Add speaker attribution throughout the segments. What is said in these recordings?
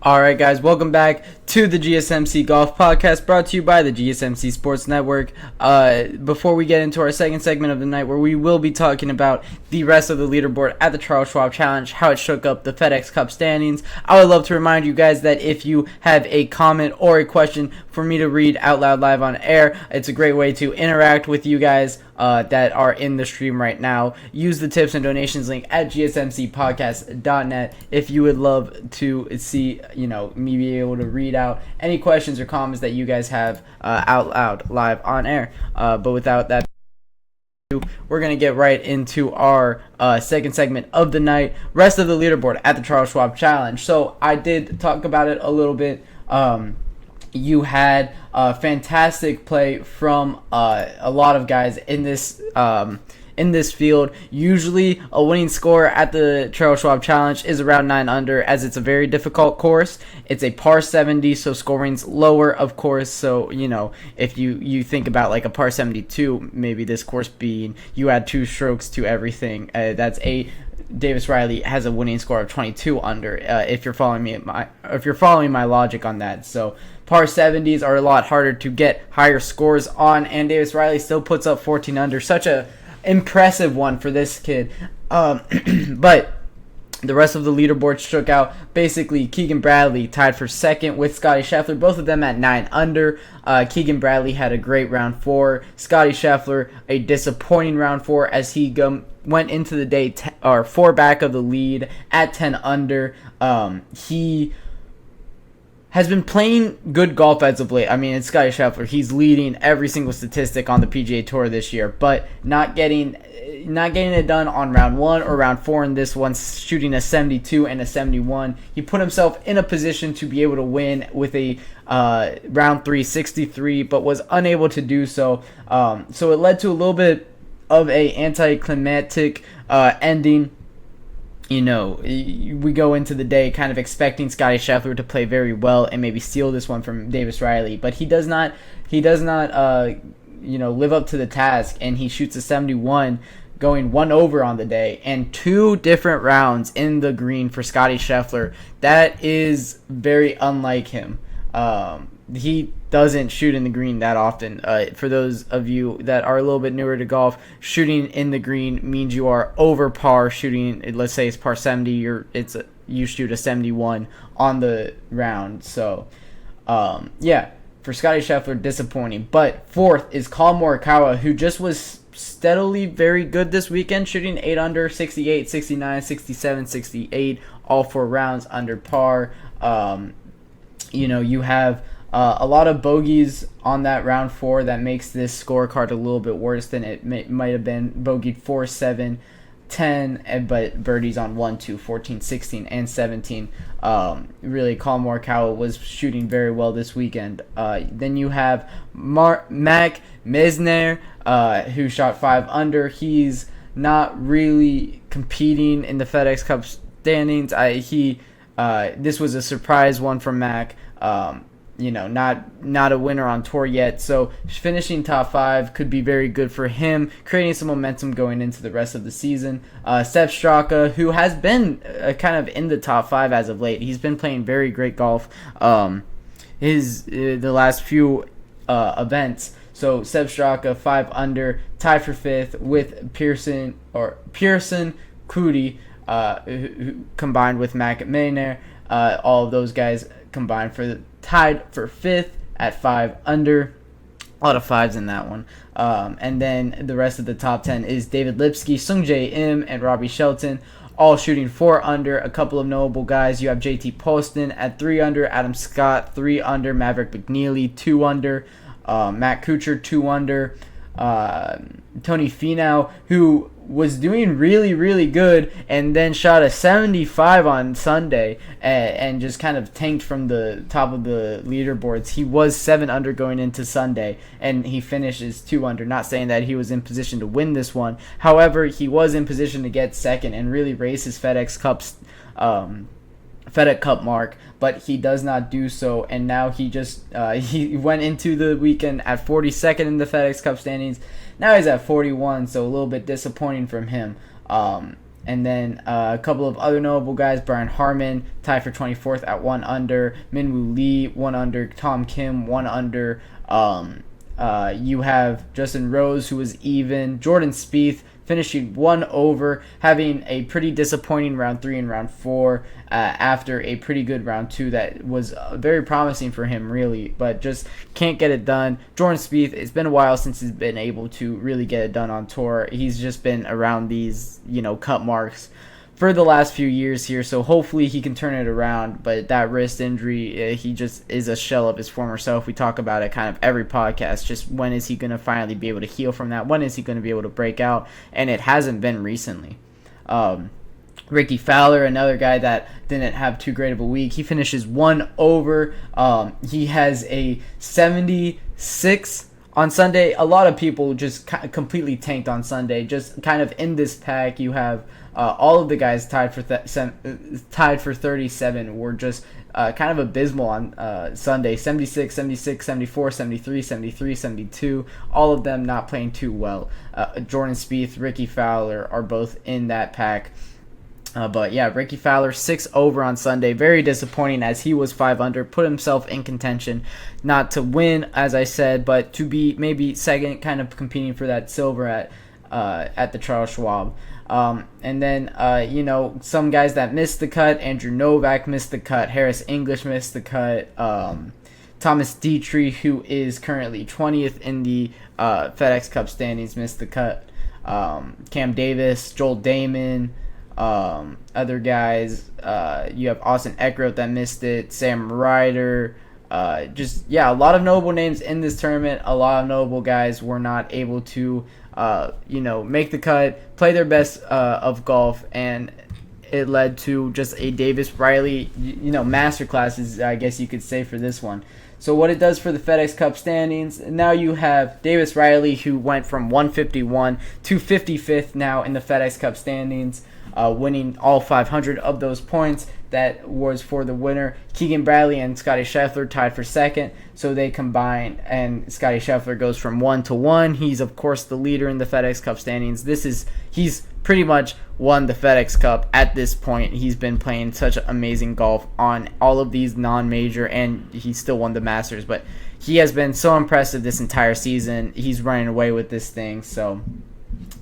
Speaker 1: Alright guys, welcome back to the GSMC Golf Podcast, brought to you by the GSMC Sports Network. Before we get into our second segment of the night, where we will be talking about the rest of the leaderboard at the Schwab Challenge, how it shook up the FedEx Cup standings, I would love to remind you guys that if you have a comment or a question for me to read out loud live on air, it's a great way to interact with you guys that are in the stream right now. Use the tips and donations link at gsmcpodcast.net if you would love to see me be able to read out any questions or comments that you guys have out loud live on air. But without that, we're going to get right into our second segment of the night, rest of the leaderboard at the Schwab Challenge. So I did talk about it a little bit. You had fantastic play from a lot of guys in this field. Usually a winning score at the Schwab Challenge is around 9 under, as it's a very difficult course. It's a par 70, so scoring's lower, of course. So, if you think about like a par 72, maybe this course being, you add 2 strokes to everything. That's 8. Davis Riley has a winning score of 22 under. If you're following my logic on that. So par 70s are a lot harder to get higher scores on, and Davis Riley still puts up 14 under. Such a impressive one for this kid. But the rest of the leaderboard shook out. Basically, Keegan Bradley tied for second with Scotty Scheffler, both of them at 9 under. Keegan Bradley had a great round 4. Scotty Scheffler, a disappointing round 4, as he went into the day 4 back of the lead at 10 under. He has been playing good golf as of late. I mean, it's Scotty Scheffler. He's leading every single statistic on the PGA Tour this year, but not getting it done on round 1 or round 4 in this one, shooting a 72 and a 71. He put himself in a position to be able to win with a round 3 63, but was unable to do so. So it led to a little bit of a anticlimactic ending. We go into the day kind of expecting Scotty Scheffler to play very well and maybe steal this one from Davis Riley, but he does not live up to the task, and he shoots a 71, going 1 over on the day, and 2 different rounds in the green for Scotty Scheffler. That is very unlike him. He doesn't shoot in the green that often. For those of you that are a little bit newer to golf, shooting in the green means you are over par shooting. Let's say it's par 70, you shoot a 71 on the round. So, for Scotty Scheffler, disappointing. But fourth is Colin Morikawa, who just was steadily very good this weekend, shooting 8 under, 68, 69, 67, 68, all 4 rounds under par. You have a lot of bogeys on that round 4 that makes this scorecard a little bit worse than it might have been. Bogeyed 4, 7, 10, but birdies on 1, 2, 14, 16, and 17. Really, Colin Morikawa was shooting very well this weekend. Then you have Mac Misner, who shot 5 under. He's not really competing in the FedEx Cup standings. This was a surprise one from Mac. Not a winner on tour yet, so finishing top 5 could be very good for him, creating some momentum going into the rest of the season. Sepp Straka, who has been kind of in the top 5 as of late, he's been playing very great golf the last few events. So Sepp Straka 5 under, tied for 5th with Pearson Coody, who combined with Mac Misner. All of those guys combined tied for 5th at 5 under. A lot of 5s in that one. And then the rest of the top 10 is David Lipsky, Sungjae Im, and Robbie Shelton, all shooting 4 under. A couple of notable guys. You have JT Poston at 3 under, Adam Scott 3 under, Maverick McNeely 2 under, Matt Kuchar 2 under, Tony Finau, who was doing really, really good, and then shot a 75 on Sunday and just kind of tanked from the top of the leaderboards. He was 7 under going into Sunday, and he finishes 2 under. Not saying that he was in position to win this one. However, he was in position to get second and really raise his FedEx Cup mark, but he does not do so, and now he went into the weekend at 42nd in the FedEx Cup standings. Now he's at 41, so a little bit disappointing from him. And then a couple of other notable guys: Brian Harmon tied for 24th at 1 under, Minwoo Lee 1 under, Tom Kim 1 under. You have Justin Rose, who was even, Jordan Spieth finishing 1 over, having a pretty disappointing round 3 and round 4 after a pretty good round 2 that was very promising for him, really, but just can't get it done. Jordan Spieth, it's been a while since he's been able to really get it done on tour. He's just been around these, cut marks for the last few years here, so hopefully he can turn it around. But that wrist injury, he just is a shell of his former self. We talk about it kind of every podcast, just when is he going to finally be able to heal from that? When is he going to be able to break out? And it hasn't been recently. Ricky Fowler, another guy that didn't have too great of a week. He finishes 1 over. He has a 76 on Sunday. A lot of people just completely tanked on Sunday. Just kind of in this pack, you have all of the guys tied for 37 were just kind of abysmal on Sunday. 76, 76, 74, 73, 73, 72. All of them not playing too well. Jordan Spieth, Ricky Fowler are both in that pack. But yeah, Ricky Fowler 6 over on Sunday. Very disappointing, as he was 5 under, put himself in contention, not to win, as I said, but to be maybe second, kind of competing for that silver at the Charles Schwab. And then some guys that missed the cut: Andrew Novak missed the cut, Harris English missed the cut, Thomas Dietrich, who is currently 20th in the FedEx Cup standings, missed the cut, Cam Davis, Joel Damon. Other guys, you have Austin Eckroth that missed it, Sam Ryder, a lot of notable names in this tournament. A lot of notable guys were not able to make the cut, play their best of golf, and it led to just a Davis Riley masterclass, I guess you could say, for this one. So what it does for the FedEx Cup standings, now you have Davis Riley, who went from 151 to 55th now in the FedEx Cup standings, winning all 500 of those points. That was for the winner. Keegan Bradley and Scotty Scheffler tied for second, so they combine, and Scotty Scheffler goes from 1 to 1. He's, of course, the leader in the FedEx Cup standings. He's pretty much won the FedEx Cup at this point. He's been playing such amazing golf on all of these non-major, and he still won the Masters, but he has been so impressive this entire season. He's running away with this thing, so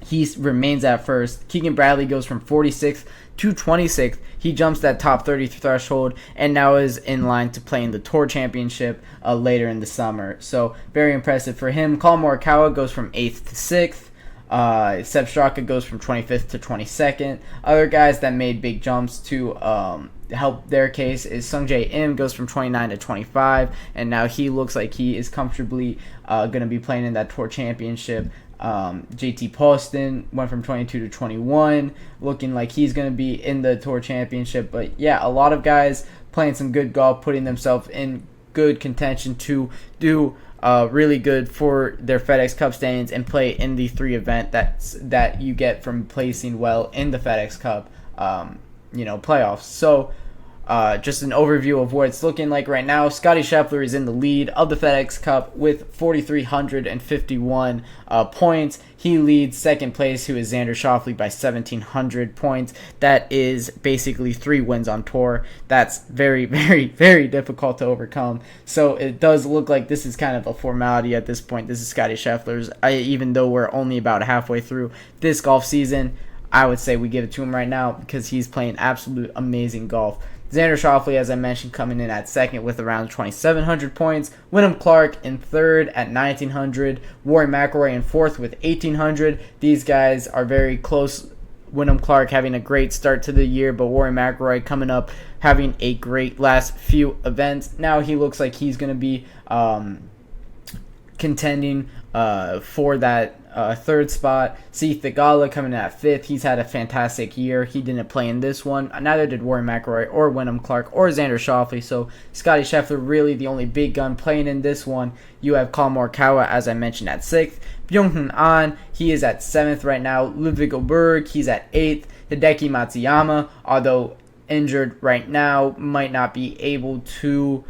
Speaker 1: he remains at first. Keegan Bradley goes from 46th to 26th. He jumps that top 30 threshold and now is in line to play in the Tour Championship later in the summer. So very impressive for him. Colin Morikawa goes from 8th to 6th. Seb Straka goes from 25th to 22nd. Other guys that made big jumps to help their case is Sungjae Im, goes from 29 to 25, and now he looks like he is comfortably going to be playing in that Tour Championship. JT Poston went from 22 to 21, looking like he's going to be in the Tour Championship. But yeah, a lot of guys playing some good golf, putting themselves in good contention to do really good for their FedEx Cup standings and play in the 3 event that you get from placing well in the FedEx Cup playoffs. So just an overview of what it's looking like right now. Scotty Scheffler is in the lead of the FedEx Cup with 4,351 points. He leads second place, who is Xander Schauffele, by 1,700 points. That is basically 3 wins on tour. That's very, very, very difficult to overcome. So it does look like this is kind of a formality at this point. This is Scotty Scheffler's. Even though we're only about halfway through this golf season, I would say we give it to him right now because he's playing absolute amazing golf. Xander Schauffele, as I mentioned, coming in at second with around 2,700 points. Wyndham Clark in third at 1,900. Rory McIlroy in fourth with 1,800. These guys are very close. Wyndham Clark having a great start to the year, but Rory McIlroy coming up having a great last few events. Now he looks like he's going to be contending for that third spot. Seth Theegala coming in at fifth. He's had a fantastic year. He didn't play in this one. Neither did Rory McIlroy or Wyndham Clark or Xander Schauffele. So Scotty Scheffler really the only big gun playing in this one. You have Colin Morikawa, as I mentioned, at sixth. Byung-Hun An, he is at seventh right now. Ludwig Oberg, he's at eighth. Hideki Matsuyama, although injured right now, might not be able to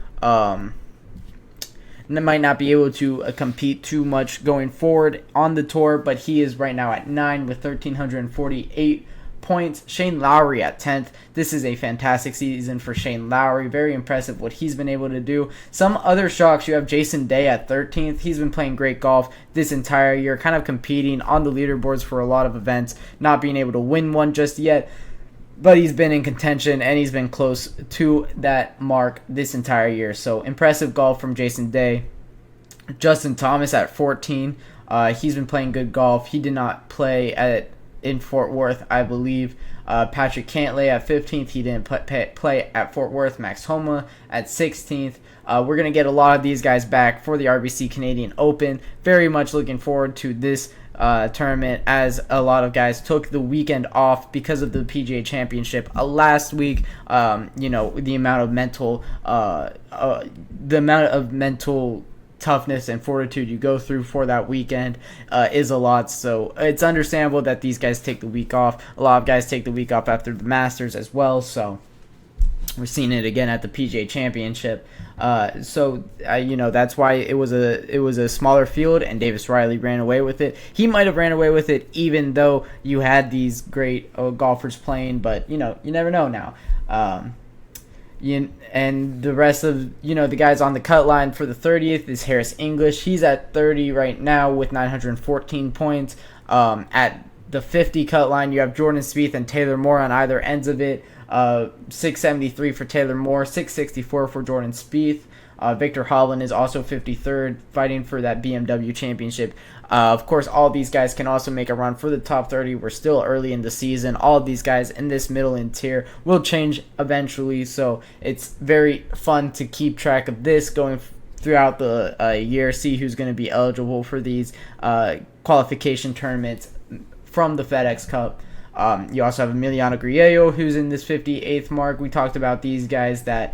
Speaker 1: compete too much going forward on the tour, but he is right now at 9 with 1,348 points. Shane Lowry at 10th. This is a fantastic season for Shane Lowry. Very impressive what he's been able to do. Some other shocks, you have Jason Day at 13th. He's been playing great golf this entire year, kind of competing on the leaderboards for a lot of events, not being able to win one just yet. But he's been in contention, and he's been close to that mark this entire year. So impressive golf from Jason Day. Justin Thomas at 14. He's been playing good golf. He did not play in Fort Worth, I believe. Patrick Cantlay at 15th. He didn't play at Fort Worth. Max Homa at 16th. We're going to get a lot of these guys back for the RBC Canadian Open. Very much looking forward to this tournament, as a lot of guys took the weekend off because of the PGA Championship last week. The amount of mental toughness and fortitude you go through for that weekend is a lot, so it's understandable that these guys take the week off. A lot of guys take the week off after the Masters as well, so we're seeing it again at the PGA Championship. That's why it was a smaller field, and Davis Riley ran away with it. He might have ran away with it even though you had these great golfers playing, but you never know now. And the rest of the guys on the cut line for the 30th is Harris English. He's at 30 right now with 914 points. At the 50 cut line, you have Jordan Spieth and Taylor Moore on either ends of it. 673 for Taylor Moore, 664 for Jordan Spieth. Victor Hovland is also 53rd, fighting for that BMW championship. Of course, all these guys can also make a run for the top 30. We're still early in the season. All of these guys in this middle end tier will change eventually, so it's very fun to keep track of this going throughout the year, see who's going to be eligible for these qualification tournaments from the FedEx Cup. You also have Emiliano Grillo, who's in this 58th mark. We talked about these guys that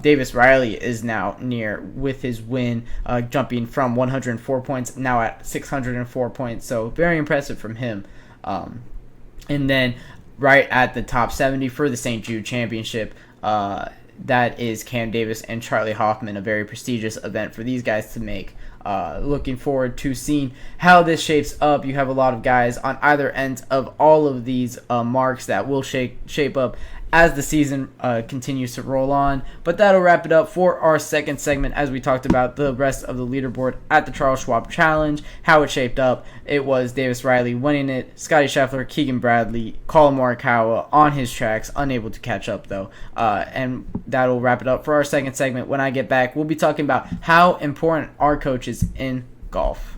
Speaker 1: Davis Riley is now near with his win, jumping from 104 points, now at 604 points. So very impressive from him. And then right at the top 70 for the St. Jude Championship, that is Cam Davis and Charlie Hoffman, a very prestigious event for these guys to make. Looking forward to seeing how this shapes up. You have a lot of guys on either ends of all of these marks that will shape up as the season continues to roll on. But that'll wrap it up for our second segment, as we talked about the rest of the leaderboard at the Charles Schwab Challenge, how it shaped up. It was Davis Riley winning it, Scotty Scheffler, Keegan Bradley, Colin Morikawa on his tracks, unable to catch up though. And that'll wrap it up for our second segment. When I get back, we'll be talking about how important are coaches in golf.